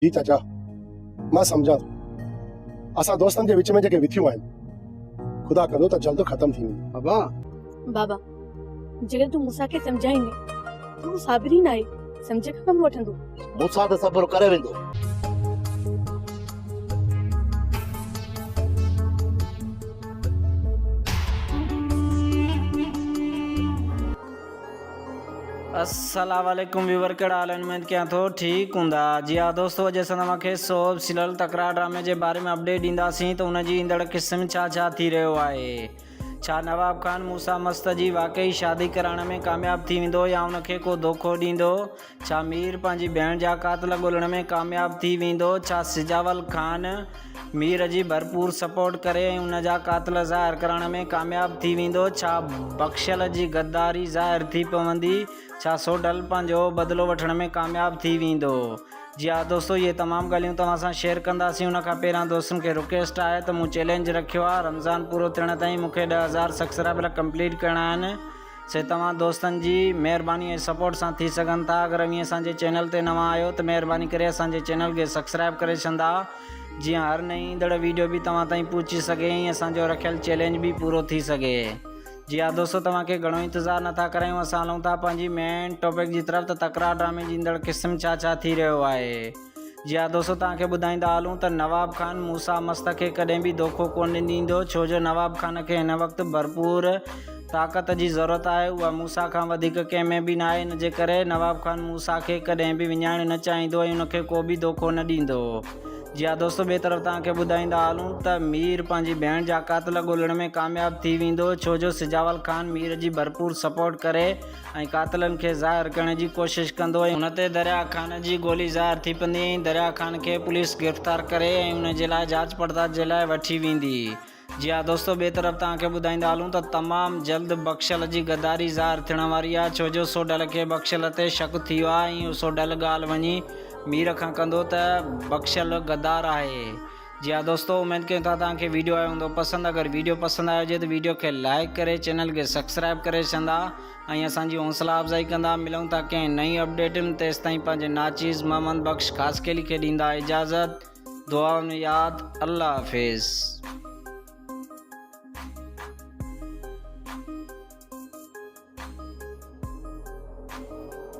जी चाचा, मां समझा तो असा दोस्तन के विच में जेके विथियूं आहिनि, खुदा कंदो त जल्द खत्म थी वेंदी। बाबा जेकर तू मूंसा खे समझाईंदे तो साबिरी नाहे, समझ खां कम वठंदो। मूंसां त सब्र करे वेंदो। अस्सलाम वालेकुम व्यूवर कड़ा हाल आहिनि? उमेद कयां थो ठीक हूंदा। जी हाँ दोस्तों, अॼु असां तव्हांखे सोब सीरियल तकरार ड्रामे जे बारे में अपडेट ॾींदासीं त उन जी ईंदड़ क़िस्म छा थी रहियो आहे। छा नवाब खान मूसा मस्त जी वाकई शादी कराइण में कामयाब थी वेंदो या उनखे को धोखो ॾींदो? छा मीर पंहिंजी भेण जा कातिल ॻोल्हण में कामयाब थी वेंदो? छा सिजावल खान मीर जी भरपूर सपोर्ट करे ऐं उन जा कातिल ज़ाहिर करण में कामयाब थी वेंदो? छा बख़्शल जी गद्दारी ज़ाहिर थी पवंदी? छा सोडल पंहिंजो बदिलो वठण में कामयाब थी वेंदो? जी हाँ दोस्तों, ये तमामु ॻाल्हियूं तव्हां सां शेयर कंदासीं। उन खां पहिरां दोस्तनि खे रिक्वेस्ट आहे त मूं चैलेंज रखियो आहे, रमज़ान पूरो थियण ताईं मूंखे 10,000 सब्सक्राइबर कंप्लीट करणा आहिनि। से तव्हां दोस्तनि जी महिरबानी ऐं सपोर्ट सां थी सघनि था। अगरि अभी असांजे चैनल ते नवां आहियो त महिरबानी करे असांजे चैनल खे सब्सक्राइब करे छॾंदा, जीअं हर नई ईंदड़ वीडियो भी तव्हां ताईं पहुची सघे ऐं असांजो रखियल चैलेंज भी पूरो थी सघे। जी हाँ दोस्तों, तव्हांखे घणो इंतज़ारु नथा करायूं, असां हलूं था पंहिंजी मेन टॉपिक जी तरफ़। त तकरार ड्रामे जी ईंदड़ क़िस्म छा थी रहियो आहे। जी हाँ दोस्तों, तव्हांखे ॿुधाईंदा हलूं त नवाब खान मूसा मस्त खे कॾहिं बि धोखो कोन ॾींदो, छो जो नवाब खान खे हिन वक़्तु भरपूर ताक़त जी ज़रूरत आहे। उहा मूसा खां वधीक कंहिं में बि न आहे। इन जे करे नवाब खान मूसा खे कॾहिं बि विञाइण न चाहींदो ऐं उनखे को बि धोखो न ॾींदो। जी हाँ दोस्तों, ॿिए तरफ़ तव्हांखे ॿुधाईंदा हलूं त मीर पंहिंजी भेण जा कातिल ॻोल्हण में कामयाब थी वेंदो, छो जो सिजावल खान मीर जी भरपूर सपोर्ट करे ऐं कातिलनि खे ज़ाहिर करण जी कोशिशि कंदो ऐं हुन ते दरिया खान जी गोली ज़ाहिर थी पवंदी ऐं दरिया खान खे पुलिस गिरफ़्तार करे ऐं उन जे लाइ जांच पड़ताल जे लाइ वठी वेंदी। जी हाँ दोस्तों, ॿिए तरफ़ तव्हांखे ॿुधाईंदा हलूं त तमामु जल्द बख़्शल जी गद्दारी ज़ाहिर थियण वारी आहे, छो जो सोडल खे बख़्शल ते शक थी वियो आहे ऐं सोडल ॻाल्हि वञी मीर खां कंदो त बख़्शल गद्दार आहे। जी हाँ दोस्तों, उमेद कयूं था तव्हांखे वीडियो आयो हूंदो पसंदि। अगरि वीडियो पसंदि आयो हुजे त वीडियो खे लाइक करे चैनल खे सब्सक्राइब करे छॾंदा ऐं असांजी हौसला अफ़ज़ाई कंदा। मिलूं था कंहिं नई अपडेटुनि, तेसिताईं पंहिंजे नाचीज़ मोहम्मद बख़्श ख़ासकेली खे ॾींदा इजाज़त। दुआ में यादि। अल्लाह हाफ़िज़।